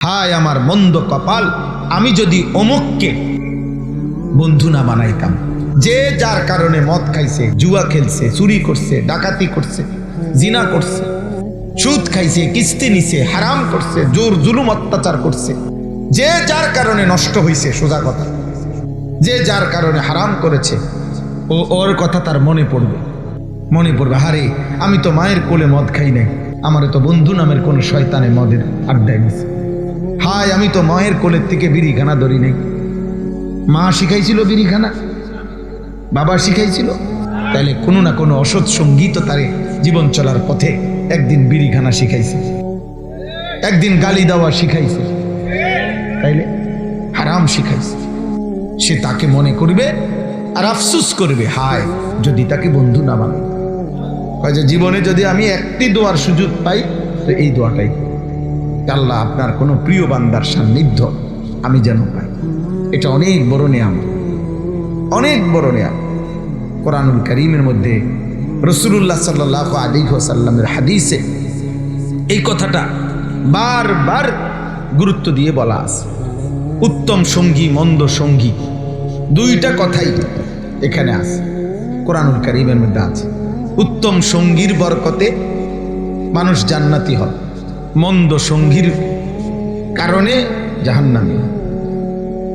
হায় আমার মন্দ কপাল, আমি যদি অমুককে বন্ধু না বানাইতাম। যে যার কারণে মদ খাইছে, জুয়া খেলছে, চুরি করছে, ডাকাতি করছে, জিনা করছে, সুদ খাইছে, কিস্তি নিছে, হারাম করছে, জোর জুলুম অত্যাচার করছে, যে যার কারণে নষ্ট হইছে, সোজা কথা, যে যার কারণে হারাম করেছে, ওর কথা তার মনে পড়বে। হারে আমি তো মায়ের কোলে মদ খাই নাই, আমারে তো বন্ধু নামের কোন শয়তানে মদের আড্ডায় গেছে। হায় আমি তো মায়ের কোলের থেকে বিড়িখানা ধরি নাই। মা শিখাইছিল বিড়িখানা, বাবা শিখাইছিল, তাইলে কোনো না কোনো অসৎ সঙ্গীত তারে জীবন চলার পথে একদিন বিড়িখানা শিখাইছে, একদিন গালি দেওয়া শিখাইছে, তাইলে হারাম শিখাইছে। সে তাকে মনে করবে আর আফসুস করবে, হায় যদি তাকে বন্ধু না বানাই। যে জীবনে যদি আমি একটি দোয়ার সুযোগ পাই তো এই দোয়াটাই, আল্লাহ আপনার কোনো প্রিয় বান্দার সান্নিধ্য আমি যেন পাই। এটা অনেক বড় নেয়ামত, অনেক বড় নেয়ামত। কোরআনুল কারীমের মধ্যে রাসূলুল্লাহ সাল্লাল্লাহু আলাইহি ওয়াসাল্লামের হাদিসে এই কথাটা বারবার গুরুত্ব দিয়ে বলা আছে। উত্তম সঙ্গী মন্দ সঙ্গী দুইটা কথাই এখানে আছে, কোরআনুল কারীমের মধ্যে আছে। উত্তম সঙ্গীর বরকতে মানুষ জান্নাতি হয়, মন্দ সঙ্গীর কারণে জাহান্নামী।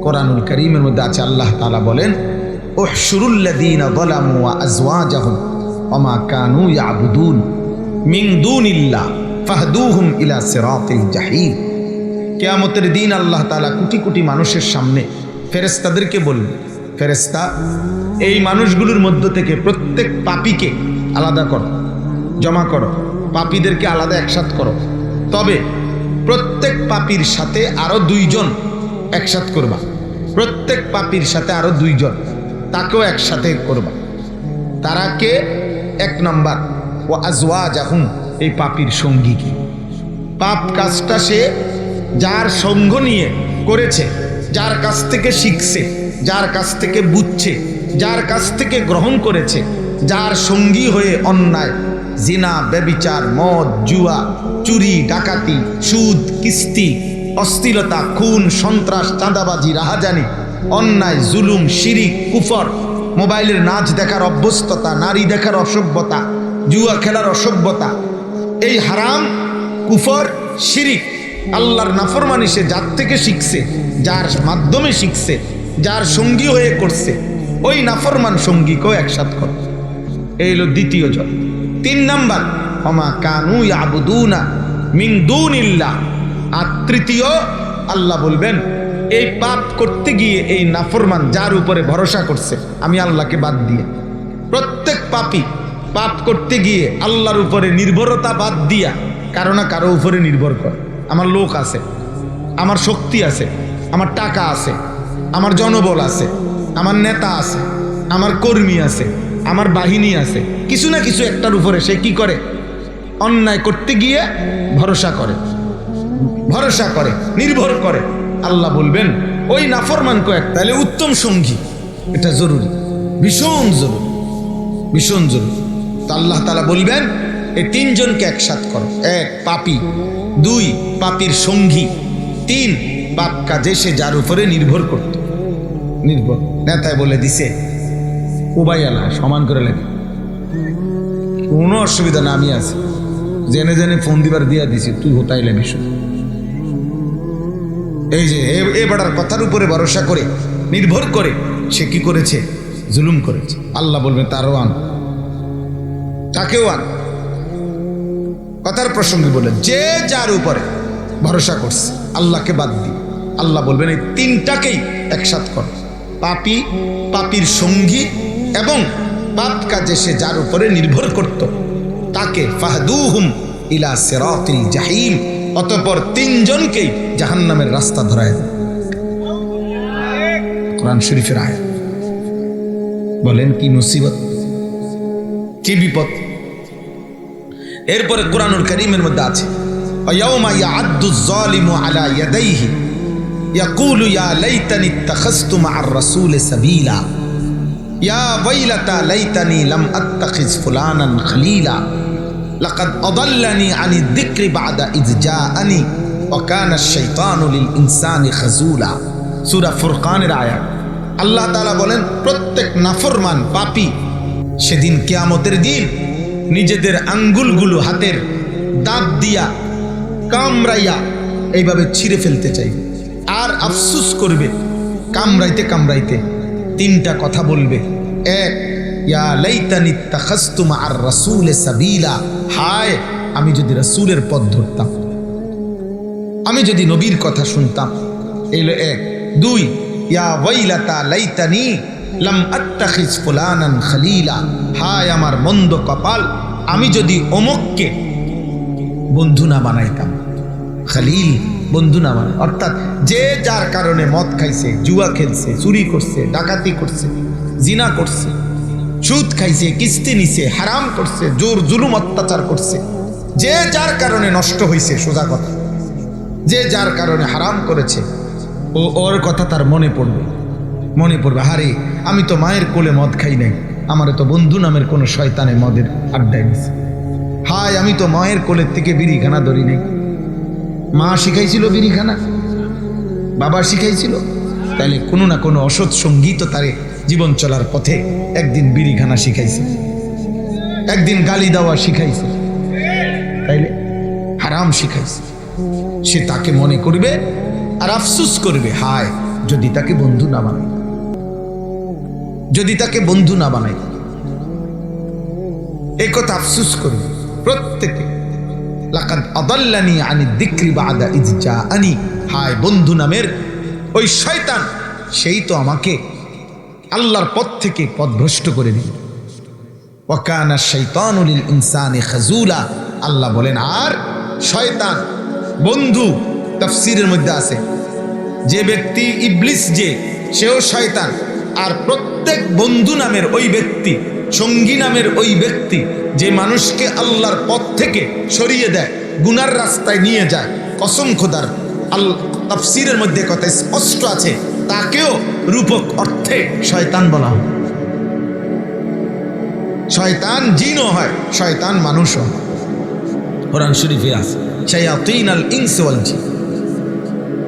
কোরআনুল কারীমের মধ্যে আছে, আল্লাহ তাআলা বলেন, উহশুরুল্লাযীনা যালামু ওয়া আযওয়াজাহুম ওয়া মা কানু ইয়াবুদুন মিন দুনিল্লাহ ফাহদুহুম ইলা সিরাতিল জাহিম। কিয়ামতের দিন আল্লাহ তাআলা কোটি কোটি মানুষের সামনে ফেরেশতাদেরকে বলবেন, ফেরেশতা এই মানুষগুলোর মধ্য থেকে প্রত্যেক পাপীকে আলাদা করো, জমা করো, পাপীদেরকে আলাদা একসাথ করো, তবে প্রত্যেক পাপীর সাথে আরো দুইজন একসাথ করবা, প্রত্যেক পাপীর সাথে আরো দুইজন তাকেও একসাথে করবা। তারা কে? এক নাম্বার ওয়া আযওয়াজাহুম, এই পাপীর সঙ্গী কি? পাপ কাজটা সে যার সঙ্গ নিয়ে করেছে, যার কাছ থেকে শিখছে, যার কাছ থেকে বুঝছে, যার কাছ থেকে গ্রহণ করেছে, যার সঙ্গী হয়ে অন্যায়, জিনা, ব্যভিচার, মদ, জুয়া, চুরি, ডাকাতি, সুদ, কিস্তি, অশ্লীলতা, খুন, সন্ত্রাস, চাঁদাবাজি, রাহাজানি, অন্যায়, জুলুম, শিরিক, কুফর, মোবাইলের নাচ দেখার অভ্যস্ততা, নারী দেখার অসভ্যতা, জুয়া খেলার অসভ্যতা, এই হারাম, কুফর, শিরিক, আল্লাহর নাফরমানি সে যার থেকে শিখছে, যার মাধ্যমে শিখছে, যার সঙ্গী হয়ে করছে, ওই নাফরমান সঙ্গীকেও একসাথ কর। এই হলো দ্বিতীয় জন। তিন নাম্বার ওমা কানু ইয়াবুদুনা মিন দুনিল্লাহ। আর তৃতীয়, আল্লাহ বলবেন এই পাপ করতে গিয়ে এই নাফরমান যার উপরে ভরসা করছে আমি আল্লাহকে বাদ দিয়ে, প্রত্যেক পাপী পাপ করতে গিয়ে আল্লাহর উপরে নির্ভরতা বাদ দিয়া কারো না কারো উপরে নির্ভর করে। আমার লোক আছে, আমার শক্তি আছে, আমার টাকা আছে, আমার জনবল আছে, আমার নেতা আছে, আমার কর্মী আছে, আমার বাহিনী আছে, কিছু না কিছু একটার উপরে সে কি করে? অন্যায় করতে গিয়ে ভরসা করে, ভরসা করে, নির্ভর করে। আল্লাহ বলবেন ওই নাফরমানকে এক, তাহলে উত্তম সঙ্গী এটা জরুরি, ভীষণ জরুরি, ভীষণ জরুরি। তো আল্লাহ তাআলা বলবেন এই তিনজনকে একসাথ করো। এক, পাপী; দুই, পাপীর সঙ্গী; তিন, পাপ কাজে সে যার উপরে নির্ভর করত। নির্ভর নেতায় বলে দিছে উবাইয়ালা সমান করে লেখে, কোনো অসুবিধা না, আমি আছি, জেনে জেনে ফোন দিবার দিয়া দিছি, তুই হতাইলে বিষয়। এই যে এ বেটার কথার উপরে ভরসা করে নির্ভর করে সে কি করেছে? জুলুম করেছে। আল্লাহ বলবেন তারও আন, তাকেও আন। কথার প্রসঙ্গে বলে যে যার উপরে ভরসা করছে আল্লাহকে বাদ দিয়ে, আল্লাহ বলবেন এই তিনটাকেই একসাথ কর, পাপী, পাপীর সঙ্গী এবং পাপ কাজে সে যার উপরে নির্ভর করত তাকে ফাহদুহুম ইলা সিরাতিল জাহিম, অতঃপর তিনজনকেই জাহান্নামের রাস্তা ধরায় দেয়। কোরআন শরীফের আয়াত। বলেন কি মুসিবত, কি বিপদ। এরপরে কোরআনুল কারীমের মধ্যে আছে ইয়াউমা ইয়াআদ্দুজ যালিমু আলা ইয়াদাইহি ইয়াকুলু ইয়া লাইতানি ইত্তাখাযতু মা'আর রাসূলি সাবিলা ইয়া ওয়াইলাতা লাইতানি লাম আত্তাখিজ ফুলানান খলিলা লাকাদ আদাল্লানি আনি যিকরি বা'দা ইয জাআনি ওয়াকানা শাইতানু লিল ইনসানি খাজুলা, সূরা ফুরকানের আয়াত। আল্লাহ তাআলা বলেন প্রত্যেক নাফরমান পাপী সেদিন কিয়ামতের দিন নিজেদের আঙ্গুলগুলো হাতের দাঁত দিয়া কামড়াইয়া এইভাবে ছিঁড়ে ফেলতে চাইবে আর আফসুস করবে। কামড়াইতে কামড়াইতে তিনটা কথা বলবে। এক, ইয়া লাইতানি ইত্তাখাযতু মা'আর রাসূলি সাবিলা, হায় আমি যদি রাসূলের পথ ধরতাম, আমি যদি নবীর কথা শুনতাম। এলো এক। দুই, ইয়া ওয়াইলাতা লাইতানি লাম আত্তাখিজ ফুলানান খলিলা, হায় আমার মন্দ কপাল, আমি যদি অমুককে বন্ধু না বানাইতাম। খলিল, বন্ধু না বানাই, অর্থাৎ যে যার কারণে মদ খাইছে, জুয়া খেলছে, চুরি করছে, ডাকাতি করছে, জিনা করছে, সুদ খাইছে, কিস্তি নিছে, হারাম করছে, জোর জুলুম অত্যাচার করছে, যে যার কারণে নষ্ট হয়েছে, সোজা কথা, যে যার কারণে হারাম করেছে, ওর কথা তার মনে পড়বে। হারে আমি তো মায়ের কোলে মদ খাই নাই, আমারে তো বন্ধু নামের কোনো শয়তানে মদের আড্ডায় দিছে। হায় আমি তো মায়ের কোলের থেকে বিড়িখানা ধরি নাই, মা শিখাইছিল বিড়িখানা, বাবা শিখাইছিল, তাইলে কোনো না কোনো অসৎ সঙ্গী তো তারে জীবন চলার পথে একদিন বিড়িখানা শিখাইছে, একদিন গালি দেওয়া শিখাইছে, তাইলে হারাম শিখাইছে। সে তাকে মনে করবে আর আফসুস করবে, হায় যদি তাকে বন্ধু না বানাই, যদি তাকে বন্ধু না বানাই, এই কথা আফসুস করবে প্রত্যেকে। লাকাদ আদাল্লানি আনি যিকরি বাদা ইয জাআনি, হায় বন্ধু নামের ওই শয়তান, সেই তো আমাকে আল্লাহর পথ থেকে পথভ্রষ্ট করে দিল। ওয়া কানা শাইতানু লিল ইনসানি খাজুলা, আল্লাহ বলেন আর শয়তান বন্ধু, তাফসীরের মধ্যে আছে যে ব্যক্তি ইবলিস, যে সেও শয়তান, আর প্রত্যেক বন্ধু নামের ওই ব্যক্তি, সঙ্গী নামের ওই ব্যক্তি যে মানুষকে আল্লাহর পথ থেকে সরিয়ে দেয়, গুনার রাস্তায় নিয়ে যায়, কসম খোদার তাফসীরের মধ্যে কথা স্পষ্ট আছে, তাকেও রূপক অর্থে শয়তান বলা হয়। শয়তান জিনও হয়, শয়তান মানুষও হয়। কোরআন শরীফে আছে শায়াতিনাল ইনস ওয়াল জিন,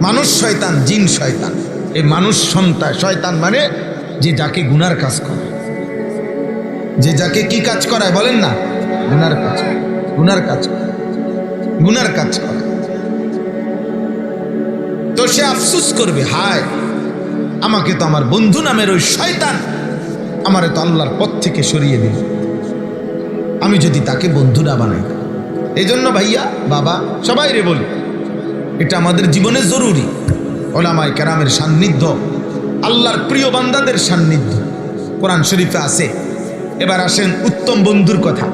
মানুষ শয়তান, জিন শয়তান। এই মানুষ সন্তান শয়তান মানে যে যাকে গুনার কাজ করে, যে যাকে কি কাজ করায় বলেন না, গুনার কাজ, গুনার কাজ, গুনার কাজ করে। তো সে আফসুস করবে, হায় আমাকে তো আমার বন্ধু নামের ওই শয়তান আমারে তো আল্লাহর পথ থেকে সরিয়ে দিল, আমি যদি তাকে বন্ধু না বানাই। এই জন্য ভাইয়া বাবা সবাই রে বলি, এটা আমাদের জীবনে জরুরি। ওলামায়ে কেরামের সান্নিধ্য, আল্লাহর প্রিয় বান্দাদের সান্নিধ্য কোরআন শরীফে আছে। এবার আসেন উত্তম বন্ধুর কথা।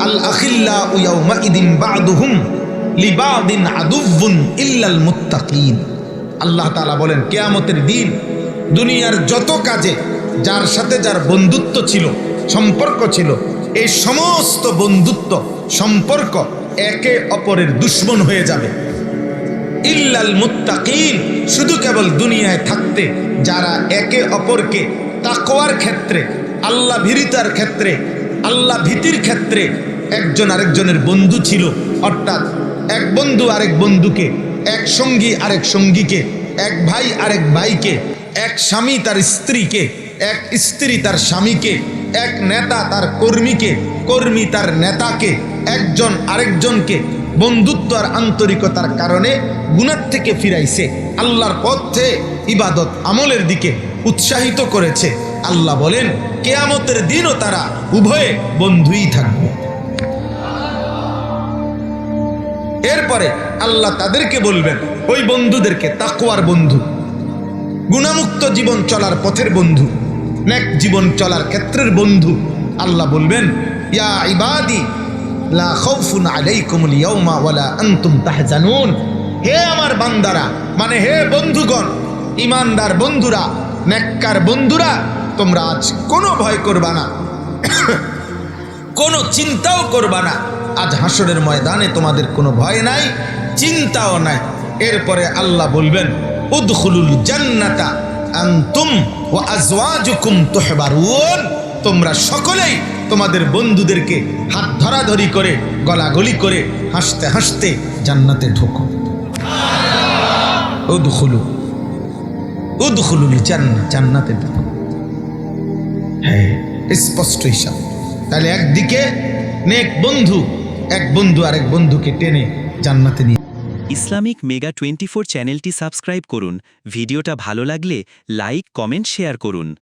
আল আখিল্লাউ ইয়াউমাইদিন বা'দুহুম লিবা'দিন আদুউন ইল্লাল মুত্তাকিন। আল্লাহ তাআলা বলেন কিয়ামতের দিন দুনিয়ার যত কাজে যার সাথে যার বন্ধুত্ব ছিল, সম্পর্ক ছিল, এই সমস্ত বন্ধুত্ব সম্পর্ক একে অপরের দুশ্মন হয়ে যাবে। ইল্লাল মুত্তাকিন, শুধু কেবল দুনিয়ায় থাকতে যারা একে অপরকে তাকওয়ার ক্ষেত্রে, আল্লাহ ভীরতার ক্ষেত্রে, আল্লাহ ভীতির ক্ষেত্রে একজন আরেকজনের বন্ধু ছিল, অর্থাৎ এক বন্ধু আরেক বন্ধুকে, এক সঙ্গী আরেক সঙ্গীকে, এক ভাই আরেক ভাইকে, এক স্বামী তার স্ত্রীকে, এক স্ত্রী তার স্বামীকে, এক নেতা তার কর্মীকে, কর্মী তার নেতাকে, একজন আরেকজনকে বন্ধুত্ব আর আন্তরিকতার কারণে গুনাহ থেকে ফিরাইছে, আল্লাহর পথে ইবাদত আমলের দিকে উৎসাহিত করেছে। আল্লাহ বলেন কিয়ামতের দিনও তারা উভয়ে বন্ধুই থাকবে। এরপরে আল্লাহ তাদেরকে বলবেন, ওই বন্ধুদেরকে, তাকওয়ার বন্ধু, গুনাহমুক্ত জীবন চলার পথের বন্ধু, নেক জীবন চলার ক্ষেত্রের বন্ধু, আল্লাহ বলবেন ইয়া ইবাদি লা খাউফুন আলাইকুমুল ইয়াউমা ওয়ালা আনতুম তাহজানুন। হে আমার বান্দারা, মানে হে বন্ধুগণ, ইমানদার বন্ধুরা, নেককার বন্ধুরা, তোমরা আজ কোনো ভয় করবা না, কোনো চিন্তাও করবা না। আজ হাসরের ময়দানে তোমাদের কোনো ভয় নাই, চিন্তাও নাই। এরপরে আল্লাহ বলবেন উদখুলুল জান্নাতা আনতুম ওয়া আজওয়াজুকুম তুহবারুন। তোমরা সকলেই তোমাদের বন্ধুদেরকে হাত ধরাধরি করে, গলাগলি করে, হাসতে হাসতে জান্নাতে ঢোকো। উদখুলু উদখুলুল জান্নাহ, জান্নাতে ঢুকো। হ্যাঁ, স্পষ্ট হিসাব। তাহলে একদিকে নেক বন্ধু, এক বন্ধু আরেক বন্ধুকে টেনে জান্নাতে নিয়ে। ইসলামিক মেগা 24 চ্যানেলটি সাবস্ক্রাইব করুন। ভিডিওটা ভালো লাগলে লাইক, কমেন্ট, শেয়ার করুন।